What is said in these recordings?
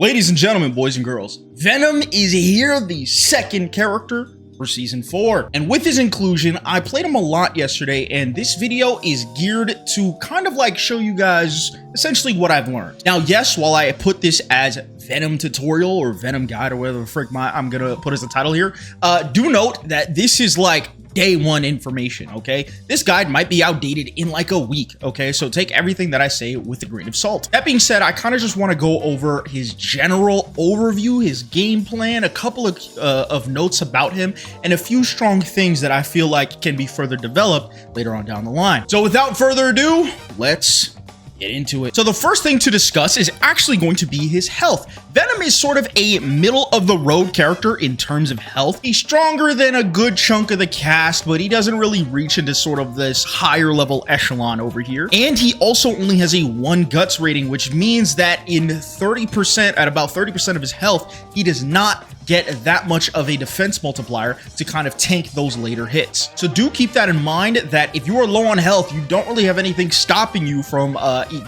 Ladies and gentlemen, boys and girls, Venom is here, the second character for season 4. And with his inclusion, I played him a lot yesterday, and this video is geared to kind of like show you guys essentially what I've learned. Now, yes, while I put this as Venom tutorial or Venom guide or whatever the frick I'm gonna put as the title here, do note that this is like day one information, okay? This guide might be outdated in like a week, okay? So take everything that I say with a grain of salt. That being said, I kind of just want to go over his general overview, his game plan, a couple of notes about him, and a few strong things that I feel like can be further developed later on down the line. So without further ado, let's get into it. So the first thing to discuss is actually going to be his health. Venom is sort of a middle of the road character in terms of health. He's stronger than a good chunk of the cast, but he doesn't really reach into sort of this higher level echelon over here. And he also only has a 1 guts rating, which means that in at about 30% of his health, he does not get that much of a defense multiplier to kind of tank those later hits. So do keep that in mind, that if you are low on health, you don't really have anything stopping you from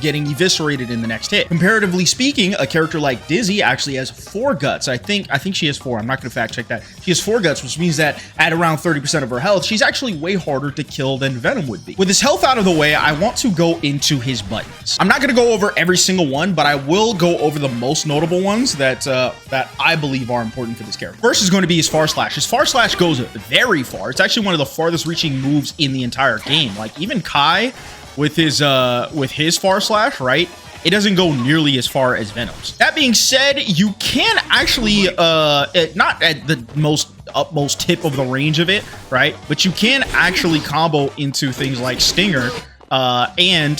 getting eviscerated in the next hit. Comparatively speaking, a character like Dizzy actually has 4 guts. I think she has 4. I'm not going to fact check that. She has 4 guts, which means that at around 30% of her health, she's actually way harder to kill than Venom would be. With his health out of the way, I want to go into his buttons. I'm not going to go over every single one, but I will go over the most notable ones that I believe are important for this character. First is going to be his far slash. His far slash goes very far. It's actually one of the farthest reaching moves in the entire game. Like even Kai with his far slash, right? It doesn't go nearly as far as Venom's. That being said, you can actually not at the utmost tip of the range of it, right? But you can actually combo into things like Stinger and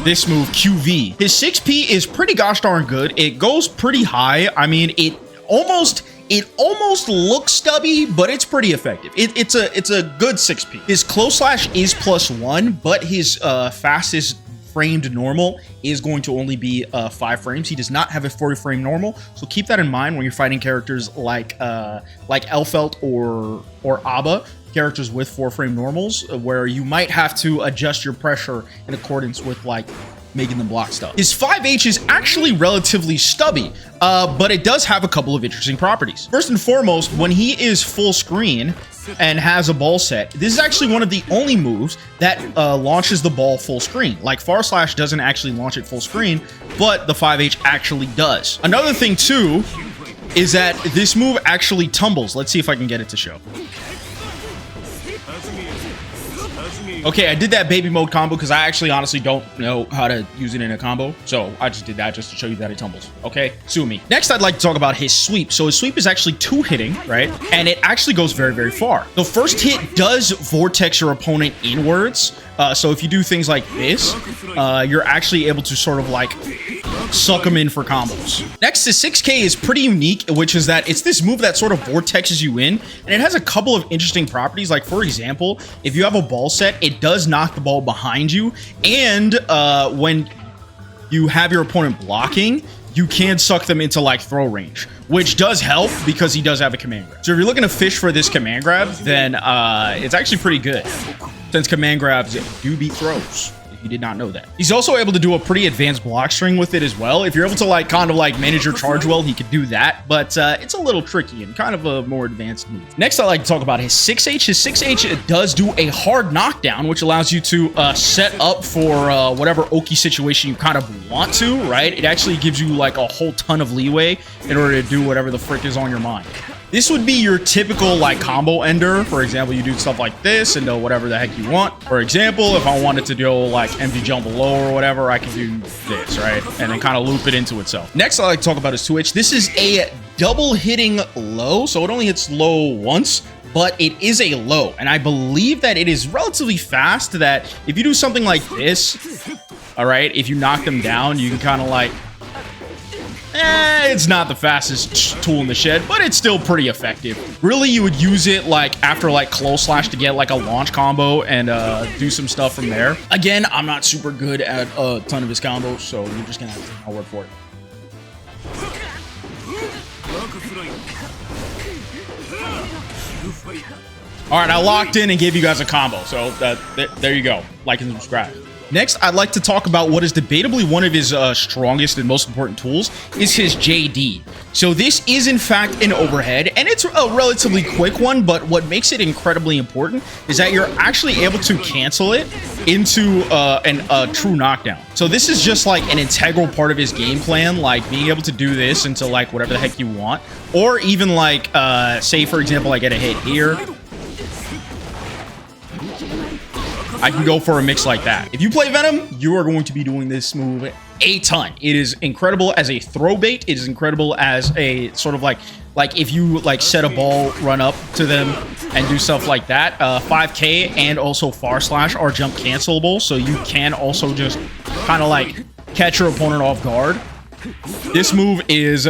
this move QV. His 6P is pretty gosh darn good. It goes pretty high. I mean, it almost looks stubby, but it's pretty effective. It's a good 6P. His close slash is +1, but his fastest framed normal is going to only be 5 frames. He does not have a 40 frame normal, so keep that in mind when you're fighting characters like Elfelt or Abba, characters with 4 frame normals, where you might have to adjust your pressure in accordance with like making them block stuff. His 5H is actually relatively stubby, but it does have a couple of interesting properties. First and foremost, when he is full screen and has a ball set, this is actually one of the only moves that launches the ball full screen. Like far slash doesn't actually launch it full screen, but the 5H actually does. Another thing too is that this move actually tumbles. Let's see if I can get it to show. Okay, I did that baby mode combo because I actually honestly don't know how to use it in a combo. So I just did that just to show you that it tumbles. Okay, sue me. Next, I'd like to talk about his sweep. So his sweep is actually 2 hitting, right? And it actually goes very, very far. The first hit does vortex your opponent inwards. So if you do things like this, you're actually able to sort of like suck them in for combos. Next, the 6K is pretty unique, which is that it's this move that sort of vortexes you in, and it has a couple of interesting properties. Like for example, if you have a ball set, it does knock the ball behind you, and when you have your opponent blocking, you can suck them into like throw range, which does help because he does have a command grab. So if you're looking to fish for this command grab, then it's actually pretty good, since command grabs do beat throws. You did not know that. He's also able to do a pretty advanced block string with it as well. If you're able to like kind of like manage your charge well, he could do that, but it's a little tricky and kind of a more advanced move. Next, I'd like to talk about his 6H. His 6H does do a hard knockdown, which allows you to set up for whatever Oki situation you kind of want to, right? It actually gives you like a whole ton of leeway in order to do whatever the frick is on your mind. This would be your typical like combo ender. For example, you do stuff like this and whatever the heck you want. For example, if I wanted to go like empty jump low or whatever, I can do this, right? And then kind of loop it into itself. Next, I like to talk about his 2H. This is a double hitting low, so it only hits low once, but it is a low. And I believe that it is relatively fast, that if you do something like this, all right, if you knock them down, you can kind of like, it's not the fastest tool in the shed, but it's still pretty effective. Really, you would use it like after like close slash to get like a launch combo and do some stuff from there. Again, I'm not super good at a ton of his combos, so you're just gonna have to take my word for it. All right, I locked in and gave you guys a combo, so there you go. Like and subscribe. Next, I'd like to talk about what is debatably one of his strongest and most important tools, is his JD. So this is in fact an overhead, and it's a relatively quick one, but what makes it incredibly important is that you're actually able to cancel it into a true knockdown. So this is just like an integral part of his game plan, like being able to do this into like whatever the heck you want, or even like say for example I get a hit here, I can go for a mix like that. If you play Venom, you are going to be doing this move a ton. It is incredible as a throw bait. It is incredible as a sort of like if you like set a ball, run up to them and do stuff like that. 5K and also far slash are jump cancelable, so you can also just kind of like catch your opponent off guard. This move is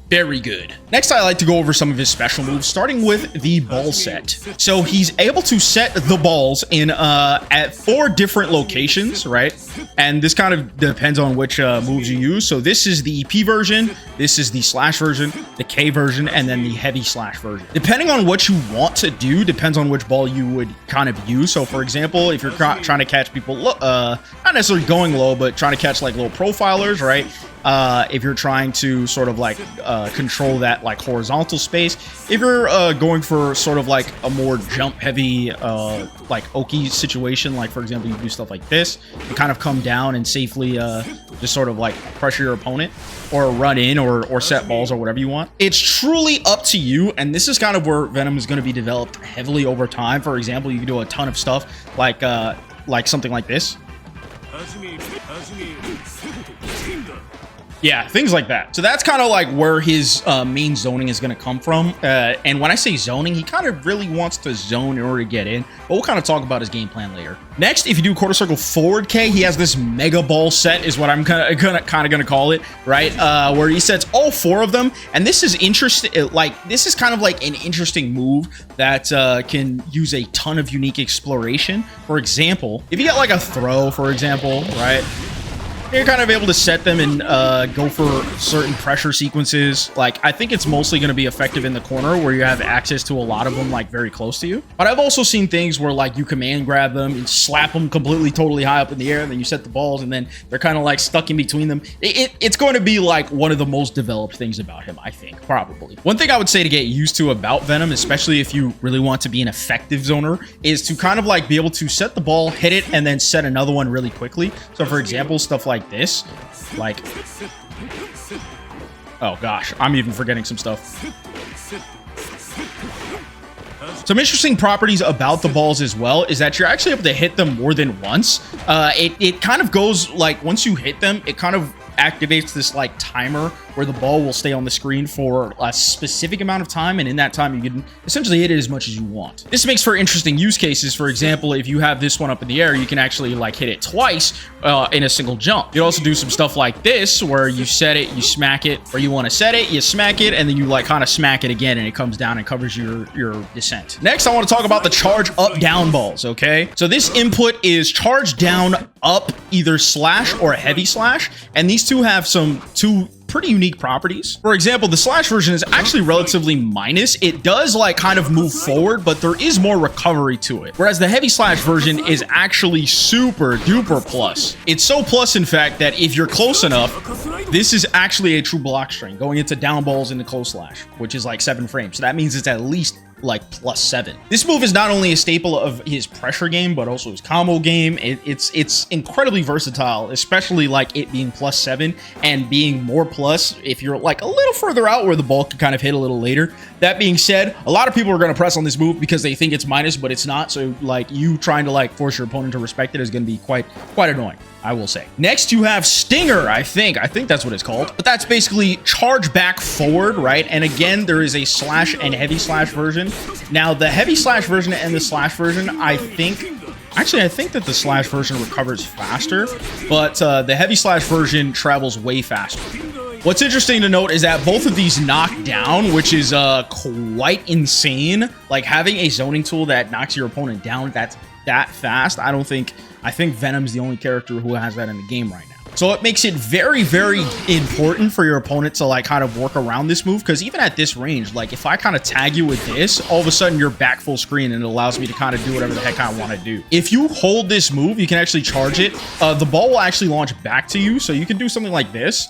very good. Next, I like to go over some of his special moves, starting with the ball set. So he's able to set the balls in at 4 different locations, right? And this kind of depends on which moves you use. So this is the EP version, this is the slash version, the K version, and then the heavy slash version. Depending on what you want to do, depends on which ball you would kind of use. So for example, if you're trying to catch people, not necessarily going low, but trying to catch like low profilers, right? If you're trying to sort of like control that like horizontal space, if you're going for sort of like a more jump heavy like Oki situation, like for example you do stuff like this and kind of come down and safely just sort of like pressure your opponent or run in or set balls or whatever you want. It's truly up to you, and this is kind of where Venom is going to be developed heavily over time. For example, you can do a ton of stuff like something like this. Yeah, things like that. So that's kind of like where his main zoning is going to come from. And when I say zoning, he kind of really wants to zone in order to get in. But we'll kind of talk about his game plan later. Next, if you do quarter circle forward K, he has this mega ball set is what I'm kind of gonna call it, right? Where he sets all 4 of them. And this is interesting. This is kind of like an interesting move that can use a ton of unique exploration. For example, if you get like a throw, for example, right? You're kind of able to set them and go for certain pressure sequences. Like, I think it's mostly going to be effective in the corner where you have access to a lot of them, like, very close to you. But I've also seen things where, like, you command grab them and slap them completely, totally high up in the air, and then you set the balls, and then they're kind of, like, stuck in between them. It's going to be, like, one of the most developed things about him, I think, probably. One thing I would say to get used to about Venom, especially if you really want to be an effective zoner, is to kind of, like, be able to set the ball, hit it, and then set another one really quickly. So, for example, stuff like this, like, oh gosh, I'm even forgetting some stuff. Some interesting properties about the balls as well is that you're actually able to hit them more than once. It kind of goes like, once you hit them, it kind of activates this like timer where the ball will stay on the screen for a specific amount of time, and in that time you can essentially hit it as much as you want. This makes for interesting use cases. For example, if you have this one up in the air, you can actually like hit it twice in a single jump. You can also do some stuff like this where you set it, you smack it, or you want to set it, you smack it, and then you like kind of smack it again and it comes down and covers your descent. Next, I want to talk about the charge up down balls, okay? So this input is charge down up, either slash or heavy slash, and these two have two pretty unique properties. For example, the slash version is actually relatively minus. It does like kind of move forward, but there is more recovery to it. Whereas the heavy slash version is actually super duper plus. It's so plus, in fact, that if you're close enough, this is actually a true block string going into down balls into close slash, which is like 7 frames. So that means it's at least like +7. This move is not only a staple of his pressure game, but also his combo game. It's incredibly versatile, especially like it being +7 and being more plus if you're like a little further out where the ball can kind of hit a little later. That being said, a lot of people are going to press on this move because they think it's minus, but it's not. So like you trying to like force your opponent to respect it is going to be quite annoying, I will say. Next, you have Stinger, I think that's what it's called. But that's basically charge back forward, right? And again, there is a slash and heavy slash version. Now, the heavy slash version and the slash version, I think that the slash version recovers faster, but the heavy slash version travels way faster. What's interesting to note is that both of these knock down, which is quite insane. Like having a zoning tool that knocks your opponent down that fast, I think Venom's the only character who has that in the game right now. So it makes it very, very important for your opponent to like kind of work around this move, because even at this range, like if I kind of tag you with this, all of a sudden you're back full screen and it allows me to kind of do whatever the heck I want to do. If you hold this move, you can actually charge it. The ball will actually launch back to you, so you can do something like this,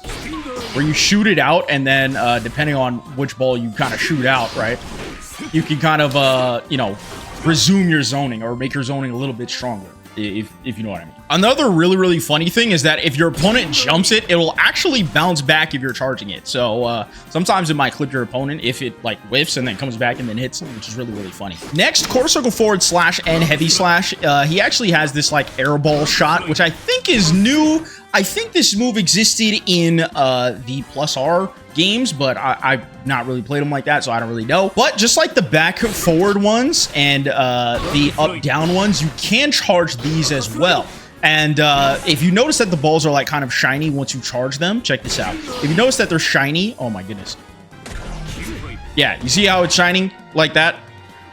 where you shoot it out, and then depending on which ball you kind of shoot out, right, you can kind of, you know, resume your zoning or make your zoning a little bit stronger, if you know what I mean. Another really, really funny thing is that if your opponent jumps it, it will actually bounce back if you're charging it. So sometimes it might clip your opponent if it like whiffs and then comes back and then hits them, which is really, really funny. Next, quarter circle forward slash and heavy slash. He actually has this like airball shot, which I think is new. I think this move existed in the plus R games, but I've not really played them like that, so I don't really know. But just like the back forward ones and the up down ones, you can charge these as well. And if you notice that the balls are like kind of shiny once you charge them, check this out. If you notice that they're shiny, oh my goodness. Yeah, you see how it's shining like that?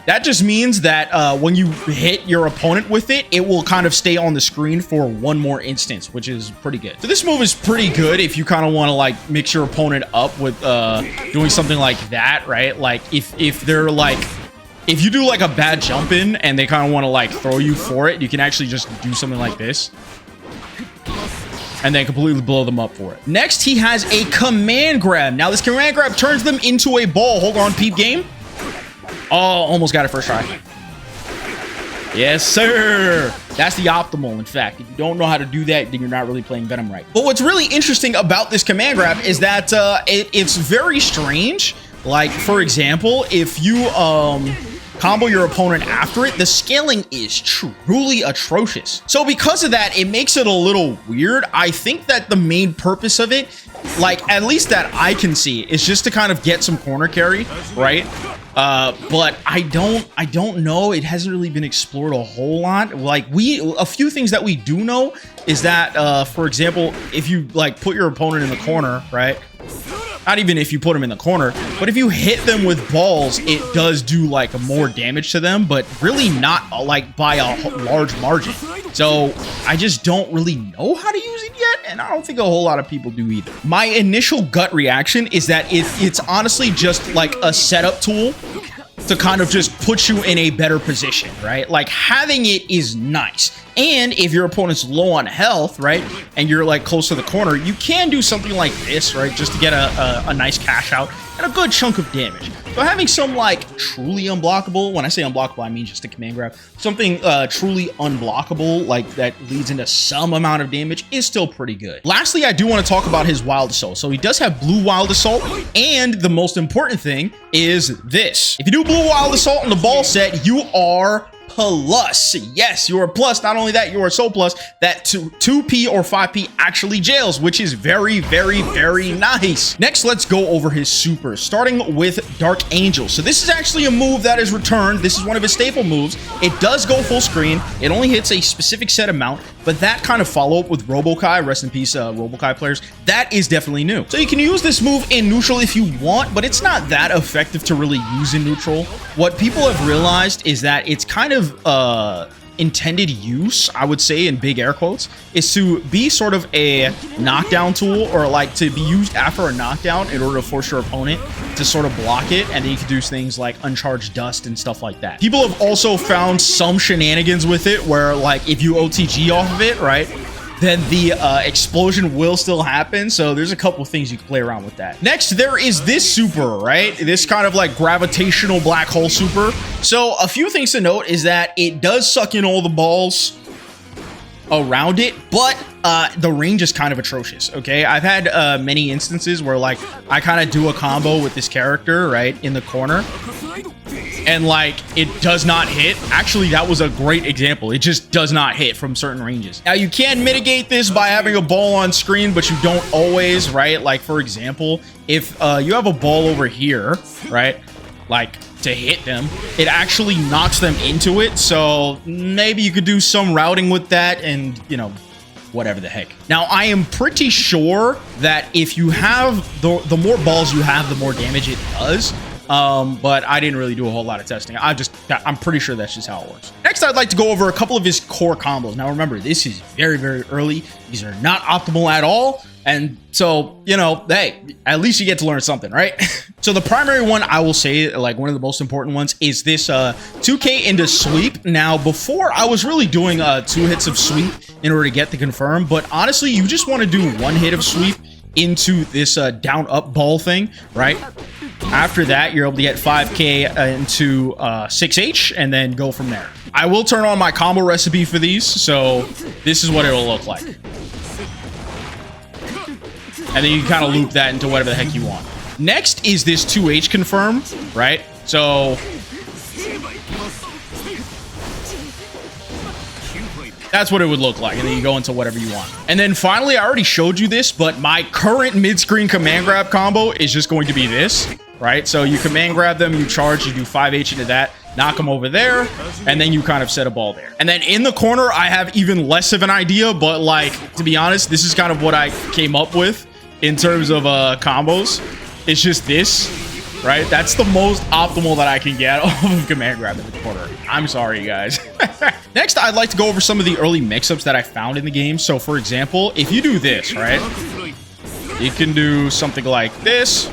That just means that when you hit your opponent with it, it will kind of stay on the screen for one more instance, which is pretty good. So this move is pretty good if you kind of want to like mix your opponent up with doing something like that, right? Like if they're like, if you do like a bad jump in and they kind of want to like throw you for it, you can actually just do something like this and then completely blow them up for it. Next, he has a command grab. Now this command grab turns them into a ball. Hold on, peep game. Oh, almost got it first try. Yes, sir. That's the optimal. In fact, if you don't know how to do that, then you're not really playing Venom right. But what's really interesting about this command grab is that it's very strange. Like, for example, if you combo your opponent after it, the scaling is truly atrocious. So because of that, it makes it a little weird. I think that the main purpose of it, like at least that I can see, is just to kind of get some corner carry, right? But I don't know. It hasn't really been explored a whole lot. Like a few things that we do know is that, for example, if you like put your opponent in the corner, right? Not even if you put them in the corner, but if you hit them with balls, it does do like more damage to them, but really not like by a large margin. So I just don't really know how to use it yet, and I don't think a whole lot of people do either. My initial gut reaction is that it's honestly just like a setup tool to kind of just put you in a better position, right? Like having it is nice. And if your opponent's low on health, right, and you're like close to the corner, you can do something like this, right, just to get a nice cash out and a good chunk of damage. So having some like truly unblockable, when I say unblockable, I mean just a command grab, something truly unblockable, like that leads into some amount of damage, is still pretty good. Lastly, I do want to talk about his Wild Assault. So he does have Blue Wild Assault, and the most important thing is this. If you do Blue Wild Assault in the ball set, you are plus. Yes, you are plus. Not only that, you are so plus that 2p or 5p actually jails, which is very, very, very nice. Next, let's go over his super, starting with Dark Angel. So this is actually a move that is returned. This is one of his staple moves. It does go full screen. It only hits a specific set amount, but that kind of follow-up with Robokai, rest in peace, Robokai players, that is definitely new. So you can use this move in neutral if you want, but it's not that effective to really use in neutral. What people have realized is that it's kind of intended use, I would say in big air quotes, is to be sort of a knockdown tool, or like to be used after a knockdown in order to force your opponent to sort of block it, and then you can do things like uncharged dust and stuff like that. People have also found some shenanigans with it where like if you OTG off of it, right, then the explosion will still happen. So there's a couple of things you can play around with that. Next, there is this super, right? This kind of like gravitational black hole super. So a few things to note is that it does suck in all the balls around it, but the range is kind of atrocious. Okay, I've had many instances where like I kind of do a combo with this character right in the corner, and like it does not hit. Actually, that was a great example. It just does not hit from certain ranges. Now you can mitigate this by having a ball on screen, but you don't always, right? Like for example, if you have a ball over here, right, like to hit them, it actually knocks them into it. So maybe you could do some routing with that, and you know, whatever the heck. Now I am pretty sure that if you have the more balls you have, the more damage it does. but I didn't really do a whole lot of testing. I'm pretty sure that's just how it works. Next, I'd like to go over a couple of his core combos. Now, remember, this is very, very early. These are not optimal at all. And so, you know, hey, at least you get to learn something, right? So the primary one, I will say, like one of the most important ones, is this 2K into sweep. Now, before I was really doing 2 hits of sweep in order to get the confirm, but honestly, you just want to do 1 hit of sweep into this down up ball thing, right? After that, you're able to get 5K into 6H and then go from there. I will turn on my combo recipe for these, so this is what it'll look like. And then you can kind of loop that into whatever the heck you want. Next is this 2H confirm, right? So that's what it would look like. And then you go into whatever you want. And then finally, I already showed you this, but my current mid-screen command grab combo is just going to be this, right? So you command grab them, you charge, you do 5H into that, knock them over there, and then you kind of set a ball there. And then in the corner, I have even less of an idea, but like, to be honest, this is kind of what I came up with in terms of combos. It's just this, right? That's the most optimal that I can get off of command grab in the corner. I'm sorry, guys. Next, I'd like to go over some of the early mix-ups that I found in the game. So, for example, if you do this, right? You can do something like this.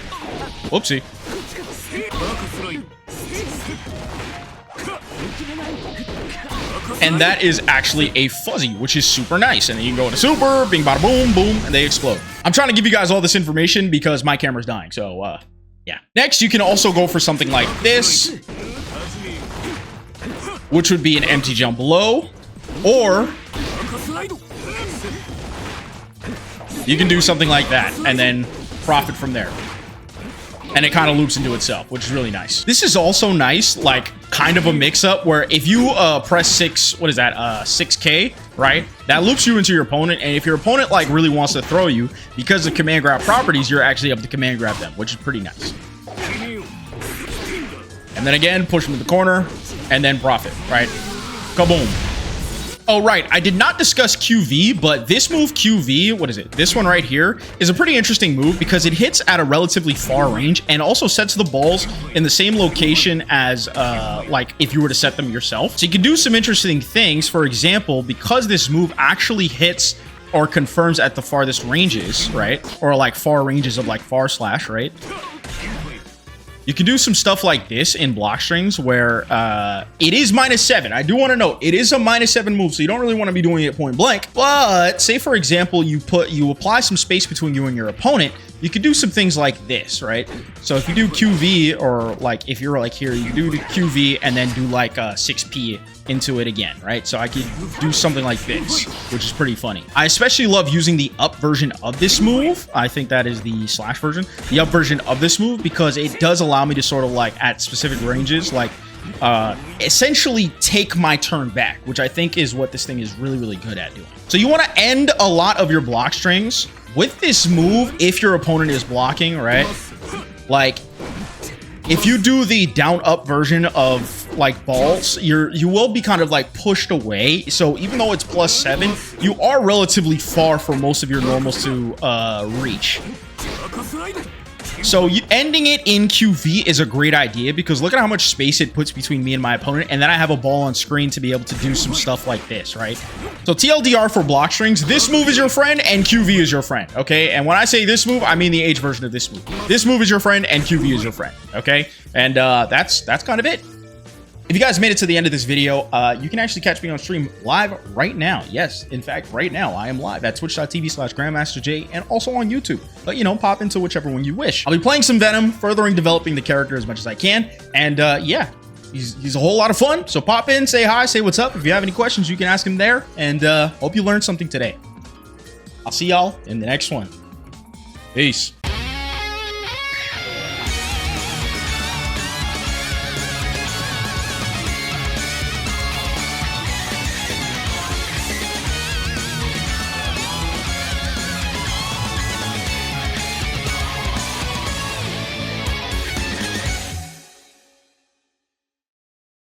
Whoopsie. And that is actually a fuzzy, which is super nice. And then you can go into super, bing, bada, boom, boom, and they explode. I'm trying to give you guys all this information because my camera's dying. So, yeah. Next, you can also go for something like this, which would be an empty jump low, or you can do something like that and then profit from there. And it kind of loops into itself, which is really nice. This is also nice, like kind of a mix-up where if you press 6K, right? That loops you into your opponent, and if your opponent like really wants to throw you, because of command grab properties, you're actually able to command grab them, which is pretty nice. And then again, push them to the corner, and then profit, right? Kaboom. Oh, right. I did not discuss QV, but this move QV, what is it? This one right here is a pretty interesting move because it hits at a relatively far range and also sets the balls in the same location as like if you were to set them yourself. So you can do some interesting things. For example, because this move actually hits or confirms at the farthest ranges, right? Or like far ranges of like far slash, right? You can do some stuff like this in block strings where it is -7. I do want to note it is a -7 move, so you don't really want to be doing it point blank. But say, for example, you apply some space between you and your opponent. You could do some things like this, right? So if you do QV, or like if you're like here, you do the QV and then do like 6P into it again, right? So I could do something like this, which is pretty funny. I especially love using the up version of this move. I think that is the slash version, the up version of this move, because it does allow me to sort of like at specific ranges, like essentially take my turn back, which I think is what this thing is really, really good at doing. So you want to end a lot of your block strings with this move if your opponent is blocking, right? Like, if you do the down-up version of, like, balls, you will be kind of, like, pushed away. So even though it's +7, you are relatively far for most of your normals to reach. So ending it in QV is a great idea because look at how much space it puts between me and my opponent, and then I have a ball on screen to be able to do some stuff like this, right? So TLDR for block strings, this move is your friend and QV is your friend, okay? And when I say this move, I mean the H version of this move. This move is your friend and QV is your friend, okay? And that's kind of it. If you guys made it to the end of this video, you can actually catch me on stream live right now. Yes, in fact, right now I am live at twitch.tv/GrandmastaJ and also on YouTube. But, you know, pop into whichever one you wish. I'll be playing some Venom, furthering developing the character as much as I can. And yeah, he's a whole lot of fun. So pop in, say hi, say what's up. If you have any questions, you can ask him there. And hope you learned something today. I'll see y'all in the next one. Peace.